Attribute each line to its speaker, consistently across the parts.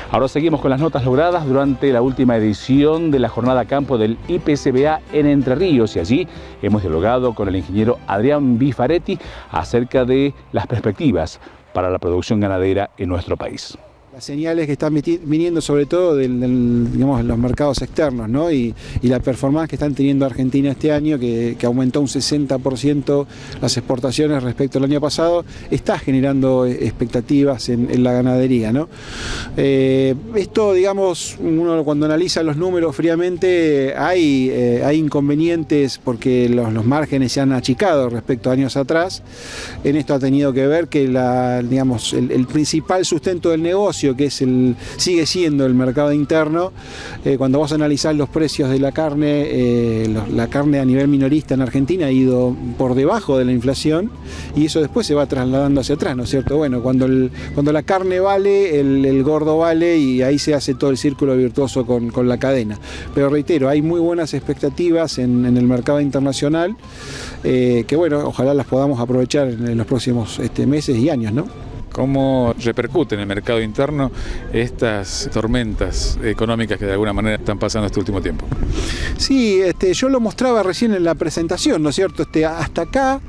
Speaker 1: Ahora seguimos con las notas logradas durante la última edición de la jornada campo del IPCBA en Entre Ríos, y allí hemos dialogado con el ingeniero Adrián Bifaretti acerca de las perspectivas para la producción ganadera en nuestro país.
Speaker 2: Las señales que están viniendo sobre todo digamos, los mercados externos, ¿no? y la performance que están teniendo Argentina este año, que aumentó un 60% las exportaciones respecto al año pasado, está generando expectativas en la ganadería, ¿no? Esto, digamos, uno cuando analiza los números fríamente, hay inconvenientes porque los márgenes se han achicado respecto a años atrás. En esto ha tenido que ver que digamos, el principal sustento del negocio, que sigue siendo el mercado interno, cuando vos analizás los precios de la carne a nivel minorista en Argentina ha ido por debajo de la inflación, y eso después se va trasladando hacia atrás, ¿no es cierto? Bueno, cuando la carne vale, el gordo vale, y ahí se hace todo el círculo virtuoso con la cadena. Pero reitero, hay muy buenas expectativas en el mercado internacional, que bueno, ojalá las podamos aprovechar en los próximos meses y años, ¿no?
Speaker 3: ¿Cómo repercute en el mercado interno estas tormentas económicas que de alguna manera están pasando este último tiempo?
Speaker 2: Sí, yo lo mostraba recién en la presentación, ¿no es cierto? Hasta acá,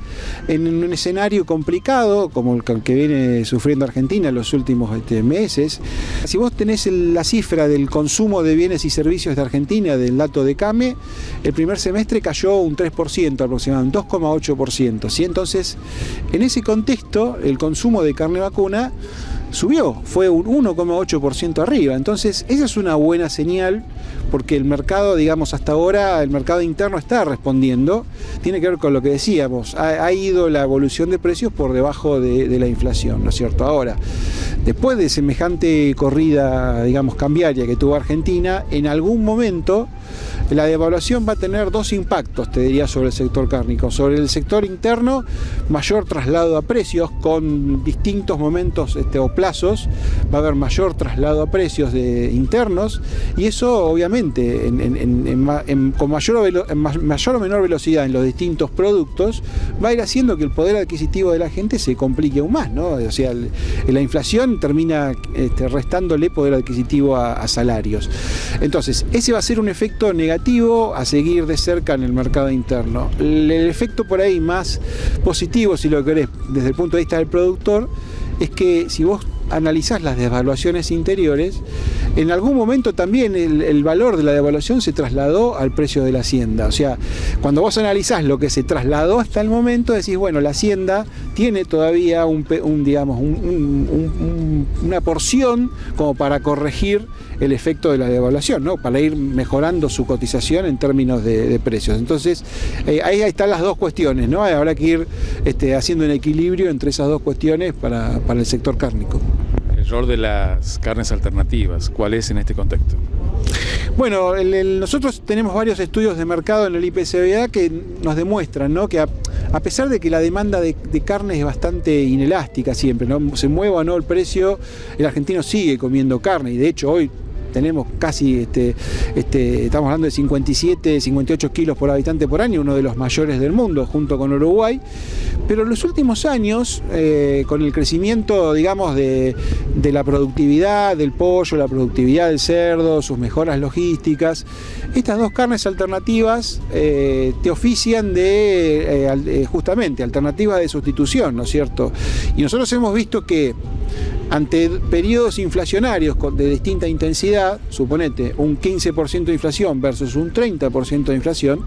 Speaker 2: en un escenario complicado, como el que viene sufriendo Argentina en los últimos meses, si vos tenés la cifra del consumo de bienes y servicios de Argentina, del dato de CAME, el primer semestre cayó un 3% aproximadamente, un 2,8%. ¿Sí? Entonces, en ese contexto, el consumo de carne vacuna subió, fue un 1,8% arriba. Entonces esa es una buena señal, porque el mercado, digamos, hasta ahora el mercado interno está respondiendo. Tiene que ver con lo que decíamos, ha ido la evolución de precios por debajo de la inflación, ¿no es cierto? Ahora, después de semejante corrida, digamos, cambiaria que tuvo Argentina, en algún momento la devaluación va a tener dos impactos, te diría, sobre el sector cárnico. Sobre el sector interno, mayor traslado a precios con distintos momentos o plazos, va a haber mayor traslado a precios internos, y eso obviamente con mayor o menor velocidad en los distintos productos va a ir haciendo que el poder adquisitivo de la gente se complique aún más, ¿no? O sea, la inflación termina restándole poder adquisitivo a salarios. Entonces, ese va a ser un efecto negativo a seguir de cerca en el mercado interno. El efecto por ahí más positivo, si lo querés, desde el punto de vista del productor, es que si vos analizás las devaluaciones interiores, en algún momento también el valor de la devaluación se trasladó al precio de la hacienda. O sea, cuando vos analizás lo que se trasladó hasta el momento, decís, bueno, la hacienda tiene todavía una porción como para corregir el efecto de la devaluación, ¿no? Para ir mejorando su cotización en términos de precios. Entonces, ahí están las dos cuestiones, ¿no? Habrá que ir haciendo un equilibrio entre esas dos cuestiones para el sector cárnico.
Speaker 3: El rol de las carnes alternativas, ¿cuál es en este contexto?
Speaker 2: Bueno, nosotros tenemos varios estudios de mercado en el IPCBA que nos demuestran, ¿no?, que a pesar de que la demanda de carne es bastante inelástica siempre, ¿no?, se mueva o no el precio, el argentino sigue comiendo carne, y de hecho hoy tenemos casi, estamos hablando de 57, 58 kilos por habitante por año, uno de los mayores del mundo, junto con Uruguay. Pero en los últimos años, con el crecimiento, digamos, de la productividad del pollo, la productividad del cerdo, sus mejoras logísticas, estas dos carnes alternativas te ofician justamente alternativas de sustitución, ¿no es cierto? Y nosotros hemos visto que ante periodos inflacionarios de distinta intensidad, suponete un 15% de inflación versus un 30% de inflación,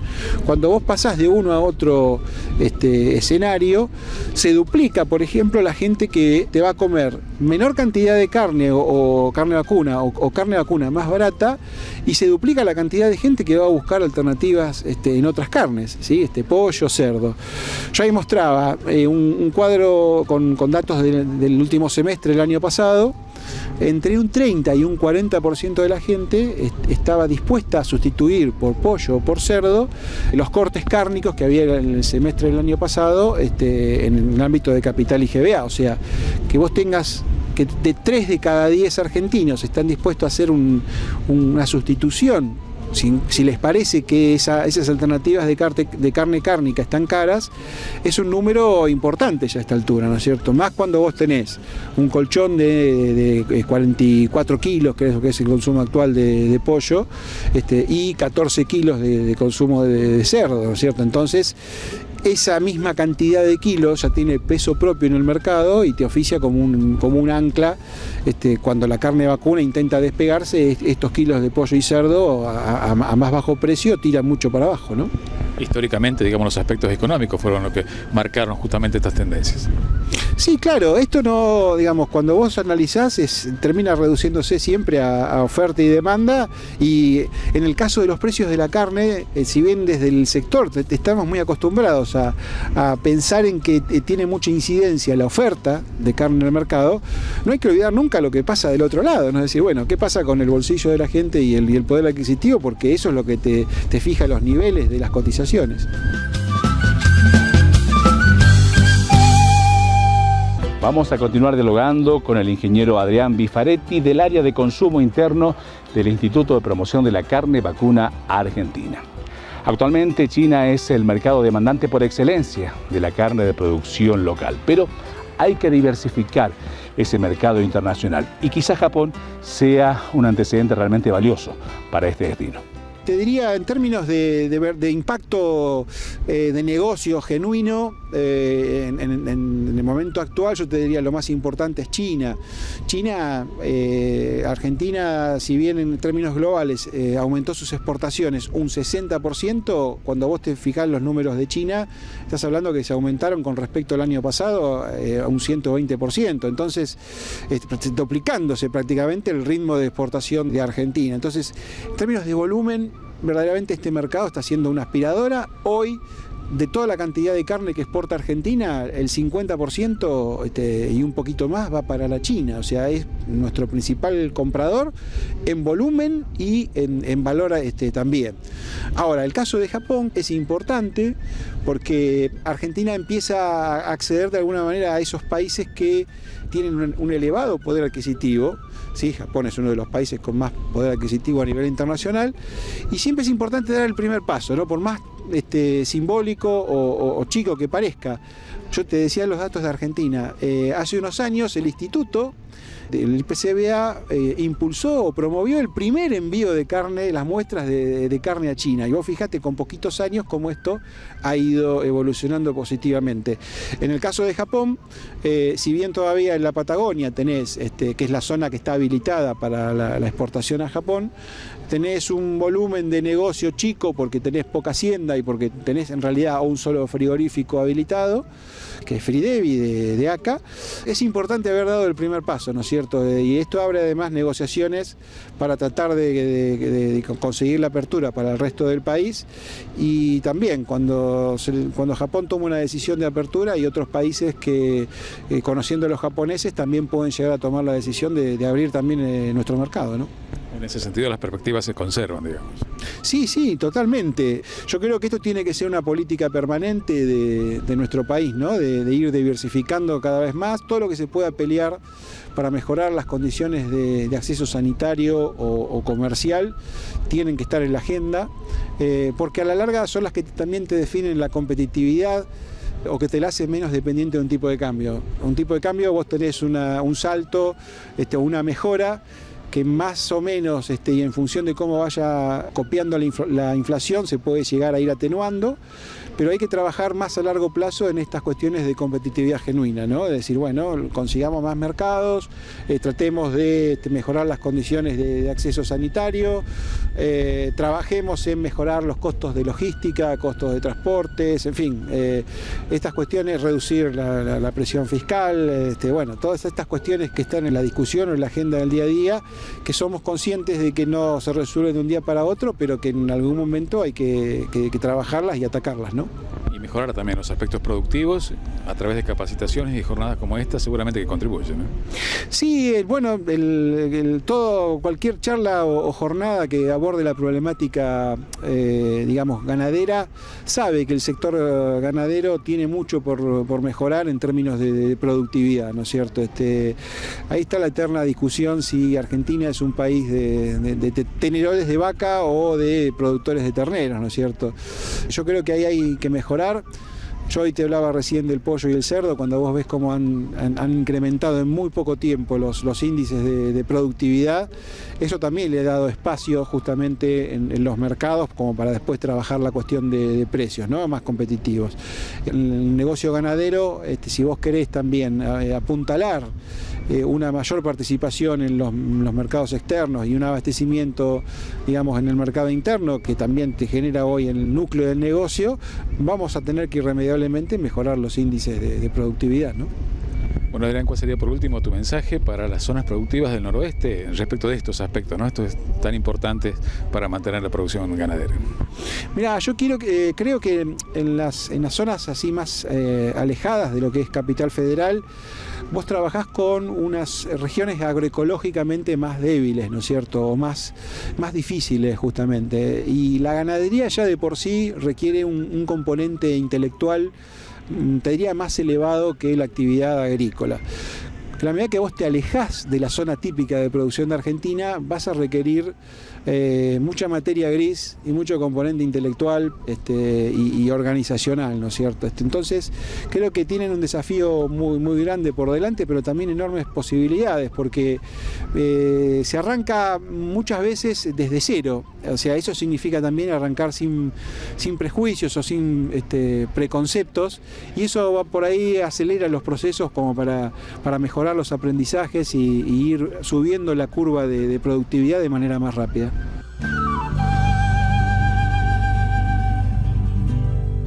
Speaker 2: cuando vos pasás de uno a otro escenario, se duplica, por ejemplo, la gente que te va a comer menor cantidad de carne o carne vacuna o carne vacuna más barata, y se duplica la cantidad de gente que va a buscar alternativas en otras carnes, ¿sí? Pollo, cerdo. Yo ahí mostraba un cuadro con datos del último semestre del año pasado. Entre un 30 y un 40% de la gente estaba dispuesta a sustituir por pollo o por cerdo los cortes cárnicos que había en el semestre del año pasado en el ámbito de capital y GBA. O sea, que vos tengas que de 3 de cada 10 argentinos están dispuestos a hacer una sustitución si les parece que esas alternativas de carne cárnica están caras, es un número importante ya a esta altura, ¿no es cierto? Más cuando vos tenés un colchón de 44 kilos, que es el consumo actual de pollo, y 14 kilos de consumo de cerdo, ¿no es cierto? Entonces, esa misma cantidad de kilos ya tiene peso propio en el mercado y te oficia como un ancla. Cuando la carne vacuna intenta despegarse, estos kilos de pollo y cerdo a más bajo precio tiran mucho para abajo, ¿no?
Speaker 3: Históricamente, digamos, los aspectos económicos fueron los que marcaron justamente estas tendencias.
Speaker 2: Sí, claro, esto no, digamos, cuando vos analizás termina reduciéndose siempre a oferta y demanda, y en el caso de los precios de la carne, si bien desde el sector estamos muy acostumbrados a pensar en que tiene mucha incidencia la oferta de carne en el mercado, no hay que olvidar nunca lo que pasa del otro lado, ¿no? Es decir, bueno, ¿qué pasa con el bolsillo de la gente y el poder adquisitivo? Porque eso es lo que te fija los niveles de las cotizaciones.
Speaker 1: Vamos a continuar dialogando con el ingeniero Adrián Bifaretti del área de consumo interno del Instituto de Promoción de la Carne Vacuna Argentina. Actualmente China es el mercado demandante por excelencia de la carne de producción local, pero hay que diversificar ese mercado internacional y quizá Japón sea un antecedente realmente valioso para este destino.
Speaker 2: Te diría, en términos de impacto de negocio genuino, en el momento actual yo te diría lo más importante es China. Argentina, si bien en términos globales aumentó sus exportaciones un 60%, cuando vos te fijás los números de China, estás hablando que se aumentaron con respecto al año pasado a un 120%. Entonces, duplicándose prácticamente el ritmo de exportación de Argentina. Entonces, en términos de volumen, verdaderamente este mercado está siendo una aspiradora. Hoy, de toda la cantidad de carne que exporta Argentina, el 50% y un poquito más va para la China. O sea, es nuestro principal comprador en volumen y en valor también. Ahora, el caso de Japón es importante porque Argentina empieza a acceder de alguna manera a esos países que tienen un elevado poder adquisitivo. ¿Sí? Japón es uno de los países con más poder adquisitivo a nivel internacional y siempre es importante dar el primer paso, ¿no? Por más simbólico o chico que parezca. Yo te decía los datos de Argentina. Hace unos años el instituto, el IPCBA, impulsó o promovió el primer envío de carne, las muestras de carne a China. Y vos fijate con poquitos años cómo esto ha ido evolucionando positivamente. En el caso de Japón, si bien todavía en la Patagonia tenés, que es la zona que está habilitada para la exportación a Japón, tenés un volumen de negocio chico porque tenés poca hacienda y porque tenés en realidad un solo frigorífico habilitado, que es Fridevi de ACA, es importante haber dado el primer paso, ¿no es cierto? Y esto abre además negociaciones para tratar de conseguir la apertura para el resto del país, y también cuando Japón toma una decisión de apertura, hay otros países que, conociendo a los japoneses, también pueden llegar a tomar la decisión de abrir también nuestro mercado, ¿no?
Speaker 3: En ese sentido las perspectivas se conservan, digamos.
Speaker 2: Sí, totalmente. Yo creo que esto tiene que ser una política permanente de nuestro país, ¿no? De ir diversificando cada vez más todo lo que se pueda pelear para mejorar las condiciones de acceso sanitario o comercial, tienen que estar en la agenda, porque a la larga son las que también te definen la competitividad o que te la hace menos dependiente de un tipo de cambio. Un tipo de cambio vos tenés un salto, una mejora, que más o menos, y en función de cómo vaya copiando la inflación, se puede llegar a ir atenuando, pero hay que trabajar más a largo plazo en estas cuestiones de competitividad genuina, ¿no? Es decir, bueno, consigamos más mercados, tratemos de mejorar las condiciones de acceso sanitario, trabajemos en mejorar los costos de logística, costos de transportes, en fin, estas cuestiones, reducir la presión fiscal, bueno, todas estas cuestiones que están en la discusión o en la agenda del día a día, que somos conscientes de que no se resuelven de un día para otro, pero que en algún momento hay que trabajarlas y atacarlas, ¿no?
Speaker 3: mejorar también los aspectos productivos a través de capacitaciones y jornadas como esta, seguramente que contribuyen, ¿no?
Speaker 2: Sí, bueno, cualquier charla o jornada que aborde la problemática, digamos, ganadera, sabe que el sector ganadero tiene mucho por mejorar en términos de productividad, ¿no es cierto? Ahí está la eterna discusión si Argentina es un país de tenedores de vaca o de productores de terneros, ¿no es cierto? Yo creo que ahí hay que mejorar. Yo hoy te hablaba recién del pollo y el cerdo, cuando vos ves cómo han incrementado en muy poco tiempo los índices de productividad, eso también le ha dado espacio justamente en los mercados como para después trabajar la cuestión de precios, ¿no? Más competitivos. El negocio ganadero, si vos querés también apuntalar una mayor participación en los mercados externos y un abastecimiento, digamos, en el mercado interno, que también te genera hoy el núcleo del negocio, vamos a tener que irremediablemente mejorar los índices de productividad, ¿no?
Speaker 3: Bueno, Adrián, ¿cuál sería por último tu mensaje para las zonas productivas del noroeste respecto de estos aspectos, ¿no? Estos tan importantes para mantener la producción ganadera.
Speaker 2: Mirá, yo creo que en las zonas así más alejadas de lo que es Capital Federal, vos trabajás con unas regiones agroecológicamente más débiles, ¿no es cierto? O más difíciles justamente. Y la ganadería ya de por sí requiere un componente intelectual, te diría, más elevado que la actividad agrícola. A la medida que vos te alejás de la zona típica de producción de Argentina, vas a requerir mucha materia gris y mucho componente intelectual y organizacional, ¿no es cierto? Entonces, creo que tienen un desafío muy grande por delante, pero también enormes posibilidades, porque se arranca muchas veces desde cero. O sea, eso significa también arrancar sin prejuicios o sin preconceptos, y eso por ahí acelera los procesos como para mejorar los aprendizajes y ir subiendo la curva de productividad de manera más rápida.